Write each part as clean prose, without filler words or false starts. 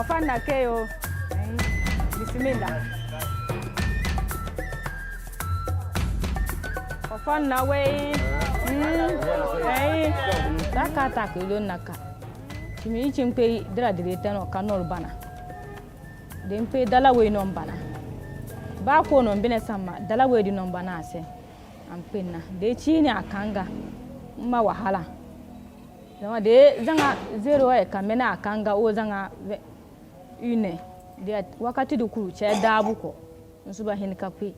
Ofana keo. Bismillah. Ofana we. Daka takilo naka. Kimi ichimpe dra direta no kanol bana. Dempe dala we no bana. Ba ko no bine sama dala we di no bana ase. Ampenna de chini akanga ma wahala. Dama de zanga 0 e kamena akanga o zanga une de wakati du kuru che dabu ko nsuba hin kape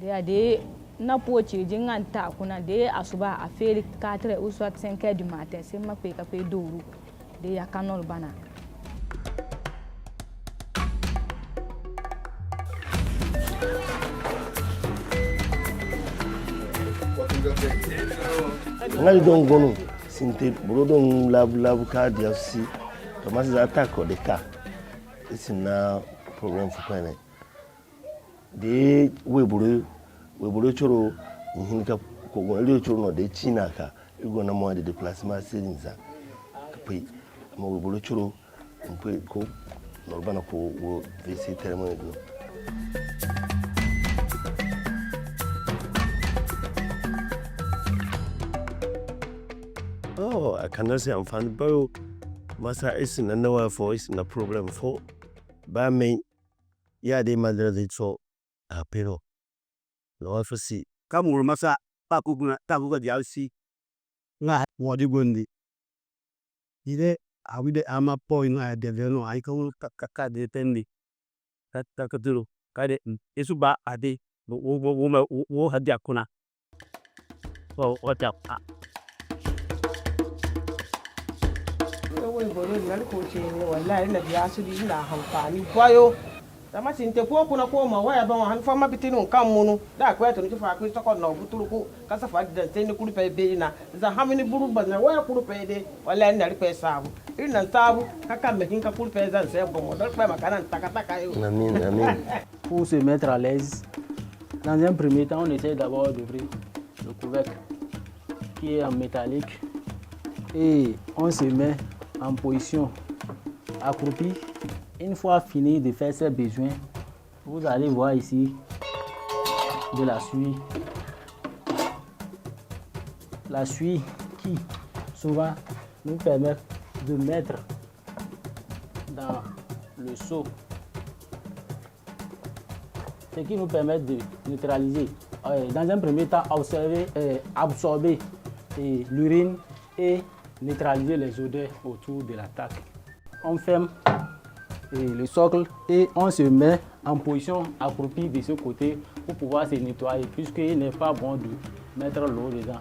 de na pochi jinganta kuna de asuba afeli 4 ou soit 5 heures du matin c'est ma pe kape douru de ya kanol bana ngali don gono sinte brodon lab ka diafsi to mas za ta ko de ka isina problem fu kana de we buru choro hin ka ko gon choro no de china ka igo na mo de déplacement serinza ka pai mo we buru choro mpe ko norbana ko wo vc termo do oh I cannot say I'm fan but masa isin na nawa voice na problem for ba me ya de madra de so a pero lo fa si kamur masa ba ku na ta ku ga dia si nga wodi gondi ide awide ama point na de no ai ko ka de tendi ta ka duro ka de esu ba ade wo hadi akuna o ta wai boro na ko ce ne wallahi na biya su di na amfani kwayo da ma tin te ko kuna ko ma waya ban han fa ma bitinu kan munu da kwa to ni fa ku to ko na buturu ko ka sa fa da sai ni kuru pe be na za ha mini buru ban na waya kuru pe de wallahi na ri pe sabu irin nan tabu ka me kin ka kuru pe zan sai bon da pe makana taka yo amin Pour se mettre à l'aise, dans un premier temps, on essaie d'abord d'ouvrir le couvercle qui est en métallique et on se met en position accroupie. Une fois fini de faire ses besoins, vous allez voir ici de la suie. La suie qui souvent nous permet de mettre dans le seau, ce qui nous permet de neutraliser. Dans un premier temps, absorber l'urine et neutraliser les odeurs autour de l'attaque. On ferme le socle et on se met en position accroupie de ce côté pour pouvoir se nettoyer puisqu'il n'est pas bon de mettre l'eau dedans.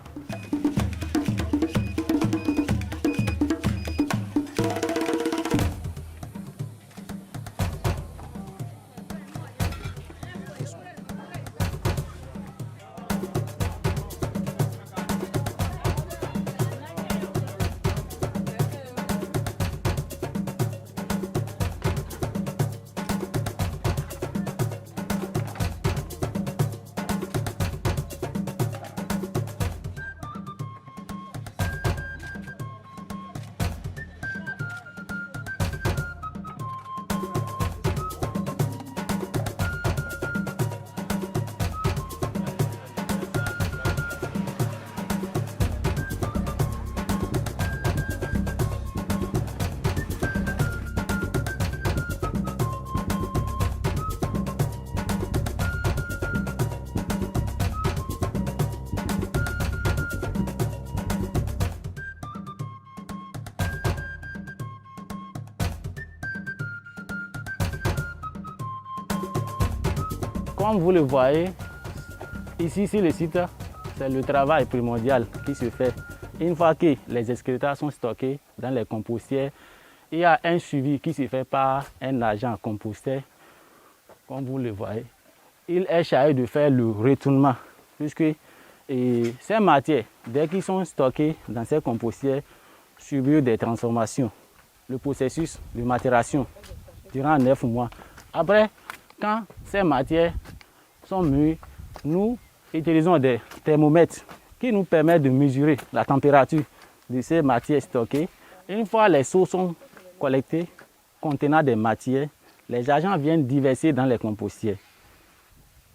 Comme vous le voyez, ici sur le site, c'est le travail primordial qui se fait. Une fois que les excréteurs sont stockés dans les compostières, il y a un suivi qui se fait par un agent composteur. Comme vous le voyez, il est chargé de faire le retournement, puisque ces matières, dès qu'ils sont stockés dans ces compostières, subissent des transformations. Le processus de maturation durant 9 mois. Après, quand ces matières sont mûres, nous utilisons des thermomètres qui nous permettent de mesurer la température de ces matières stockées. Une fois les seaux sont collectés, contenant des matières, les agents viennent diverser dans les compostières.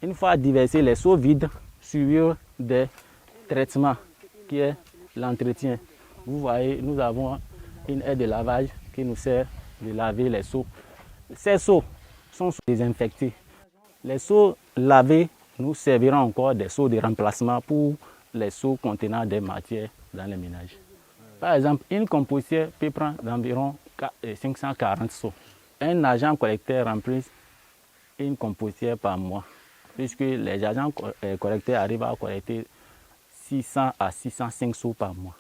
Une fois diversés, les seaux vides suivent des traitements qui est l'entretien. Vous voyez, nous avons une aire de lavage qui nous sert de laver les seaux. Ces seaux sont désinfectés. Les seaux lavés nous serviront encore des seaux de remplacement pour les seaux contenant des matières dans les ménages. Par exemple, une compostière peut prendre environ 540 seaux. Un agent collecteur remplit une compostière par mois, puisque les agents collecteurs arrivent à collecter 600 à 605 seaux par mois.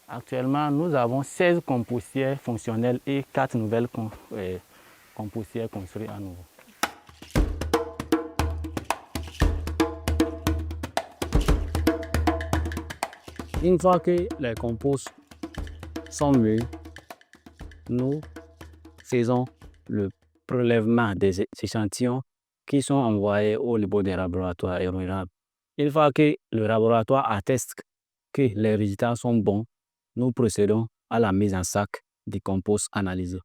Actuellement, nous avons 16 compostières fonctionnelles et 4 nouvelles compostières construites à nouveau. Une fois que les composts sont mûrs, nous faisons le prélèvement des échantillons qui sont envoyés au niveau des laboratoires aéronables. Une fois que le laboratoire atteste que les résultats sont bons, nous procédons à la mise en sac des composts analysés.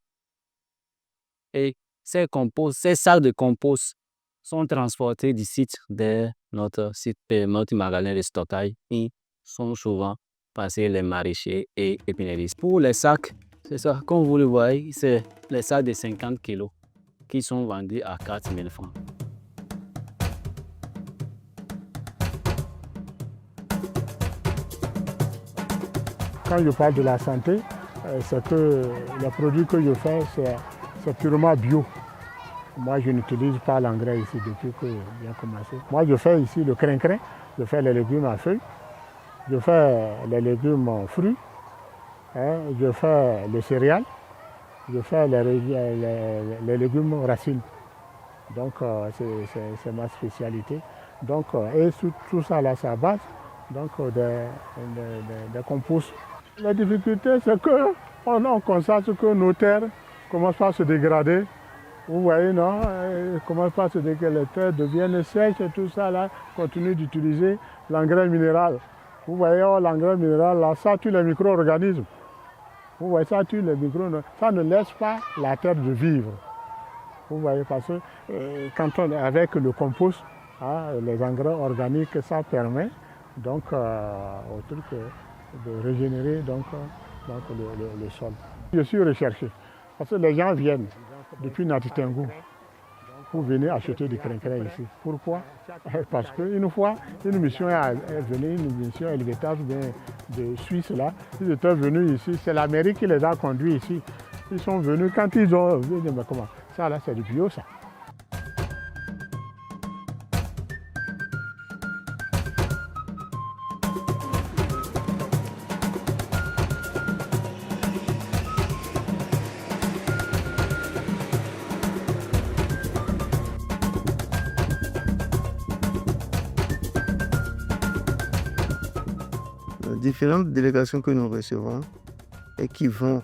Et ces sacs de compost sont transportés du site de notre magasin de stockage et sont souvent passés les maraîchers et épineuristes. Pour les sacs, c'est ça, comme vous le voyez, c'est les sacs de 50 kg qui sont vendus à 4 000 francs. Quand je parle de la santé, c'est que les produits que je fais, c'est purement bio. Moi, je n'utilise pas l'engrais ici depuis que j'ai commencé. Moi, je fais ici le crin-crin, je fais les légumes à feuilles, je fais les légumes en fruits, je fais les céréales, je fais les légumes racines. Donc, c'est ma spécialité. Donc, et tout ça, là, c'est à base des composts. La difficulté, c'est qu'on constate que nos terres commencent par se dégrader. Vous voyez, non? Commencent par se dégrader, les terres deviennent sèches et tout ça, là, continue d'utiliser l'engrais minéral. Vous voyez, l'engrais minéral, là, ça tue les micro-organismes. Vous voyez, ça tue les micro-organismes. Ça ne laisse pas la terre de vivre. Vous voyez, parce que quand on est avec le compost, les engrais organiques, ça permet donc au truc de régénérer le sol. Je suis recherché parce que les gens viennent depuis Natitingou pour venir acheter du crin-crin ici. Pourquoi? Parce qu'une fois, une mission est venue, une mission helvétage de Suisse là, ils étaient venus ici, c'est la mairie qui les a conduits ici. Ils sont venus, quand ils ont dit, mais comment? Ça là, c'est du bio ça. Différentes délégations que nous recevons et qui vont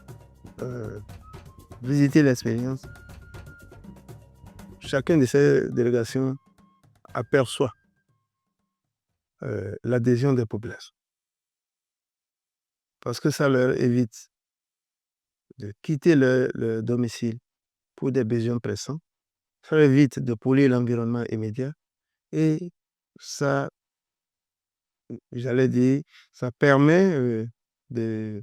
visiter l'expérience. Chacune de ces délégations aperçoit l'adhésion des populations. Parce que ça leur évite de quitter leur domicile pour des besoins pressants. Ça leur évite de polluer l'environnement immédiat et ça, j'allais dire, ça permet de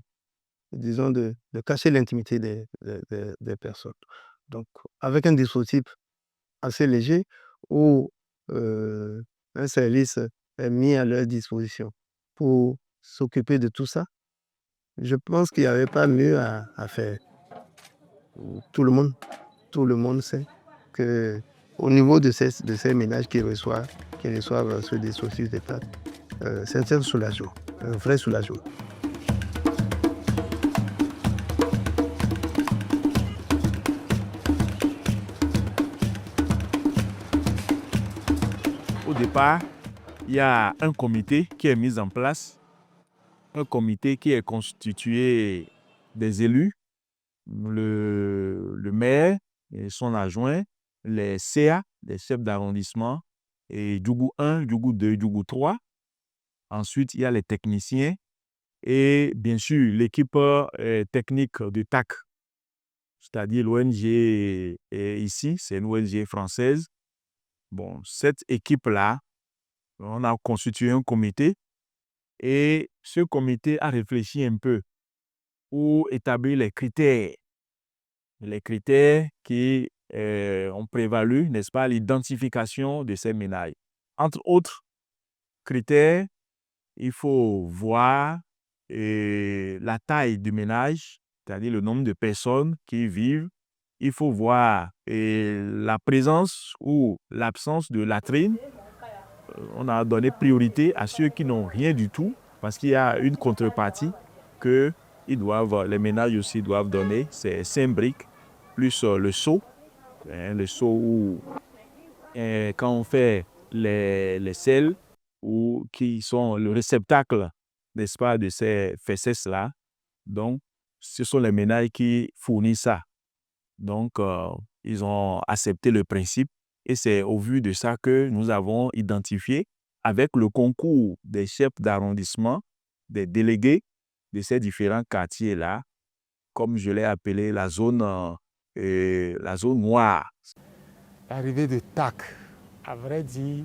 cacher l'intimité des personnes. Donc, avec un dispositif assez léger où un service est mis à leur disposition pour s'occuper de tout ça, je pense qu'il n'y avait pas mieux à faire. Tout le monde sait qu'au niveau de ces ménages qui reçoivent ce dispositif d'État, c'est un soulagement, un vrai soulagement. Au départ, il y a un comité qui est mis en place, un comité qui est constitué des élus, le maire et son adjoint, les CA, les chefs d'arrondissement, et Djougou 1, Djougou 2, Djougou 3. Ensuite, il y a les techniciens et bien sûr l'équipe technique de TAC. c'est-à-dire l'ONG ici, c'est une ONG française. Bon, cette équipe-là, on a constitué un comité et ce comité a réfléchi un peu pour établir les critères qui ont prévalu, n'est-ce pas, l'identification de ces ménages. Entre autres critères, il faut voir la taille du ménage, c'est-à-dire le nombre de personnes qui y vivent. Il faut voir la présence ou l'absence de latrine. On a donné priorité à ceux qui n'ont rien du tout, parce qu'il y a une contrepartie que les ménages aussi doivent donner, c'est 5 briques, plus le seau. Le seau où, quand on fait les selles, ou qui sont le réceptacle, n'est-ce pas, de ces fesses-là. Donc, ce sont les ménages qui fournissent ça. Donc, ils ont accepté le principe et c'est au vu de ça que nous avons identifié, avec le concours des chefs d'arrondissement, des délégués de ces différents quartiers-là, comme je l'ai appelé la zone noire. L'arrivée de TAC, à vrai dire,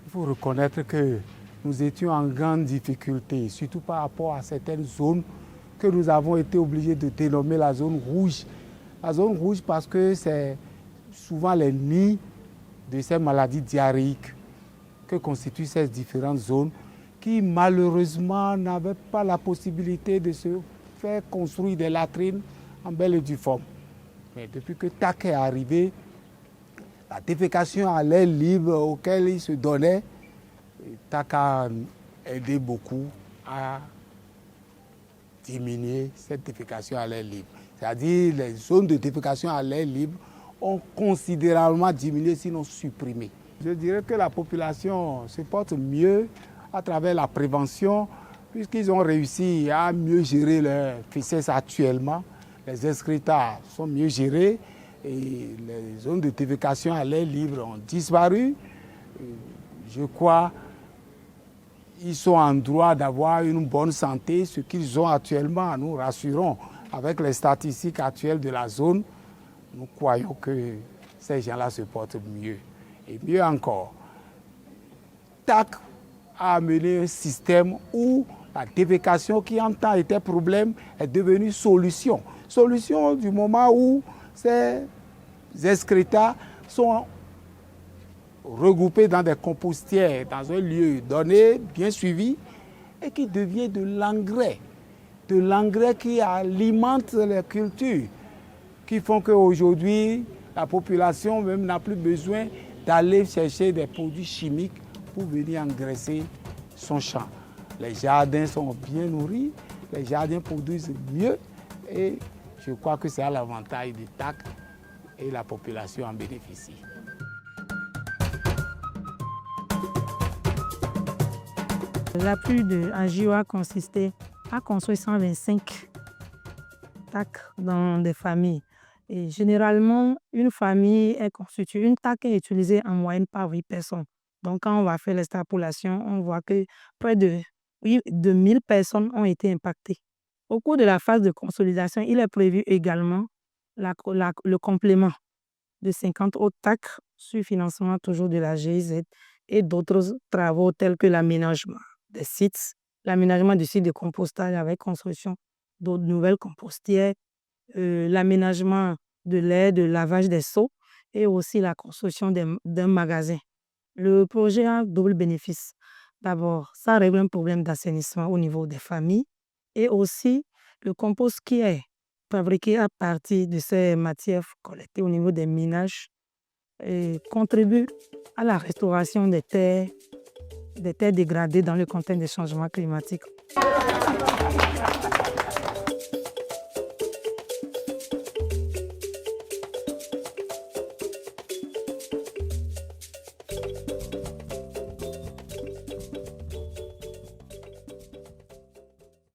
il faut reconnaître que nous étions en grande difficulté, surtout par rapport à certaines zones que nous avons été obligés de dénommer la zone rouge. La zone rouge parce que c'est souvent les nids de ces maladies diarrhéiques que constituent ces différentes zones qui malheureusement n'avaient pas la possibilité de se faire construire des latrines en belle et due forme. Mais depuis que TAC est arrivé, la défécation à l'air libre auquel il se donnait, TAC a aidé beaucoup à diminuer cette défécation à l'air libre. C'est-à-dire les zones de défécation à l'air libre ont considérablement diminué, sinon supprimé. Je dirais que la population se porte mieux à travers la prévention, puisqu'ils ont réussi à mieux gérer leurs fesses actuellement. Les excrétas sont mieux gérés et les zones de défécation à l'air libre ont disparu. Je crois qu'ils sont en droit d'avoir une bonne santé, ce qu'ils ont actuellement, nous rassurons. Avec les statistiques actuelles de la zone, nous croyons que ces gens-là se portent mieux. Et mieux encore, TAC a amené un système où la défécation qui en temps était problème est devenue solution. Solution du moment où ces excrétas sont regroupés dans des compostières, dans un lieu donné, bien suivi, et qui devient de l'engrais qui alimente les cultures, qui font qu'aujourd'hui, la population même n'a plus besoin d'aller chercher des produits chimiques pour venir engraisser son champ. Les jardins sont bien nourris, les jardins produisent mieux et je crois que c'est à l'avantage du TAC et la population en bénéficie. L'appui de AGIO a consisté à construire 125 TAC dans des familles. Et généralement, une famille est constituée, une TAC est utilisée en moyenne par 8 personnes. Donc, quand on va faire l'extrapolation, on voit que près de 1000 personnes ont été impactées. Au cours de la phase de consolidation, il est prévu également le complément de 50 autres TAC sur financement toujours de la GIZ et d'autres travaux tels que l'aménagement des sites, l'aménagement du site de compostage avec construction d'autres nouvelles compostières, l'aménagement de l'air, de lavage des seaux et aussi la construction d'un magasin. Le projet a double bénéfice. D'abord, ça règle un problème d'assainissement au niveau des familles et aussi le compost qui est fabriqué à partir de ces matières collectées au niveau des ménages contribue à la restauration des terres dégradées dans le contexte des changements climatiques.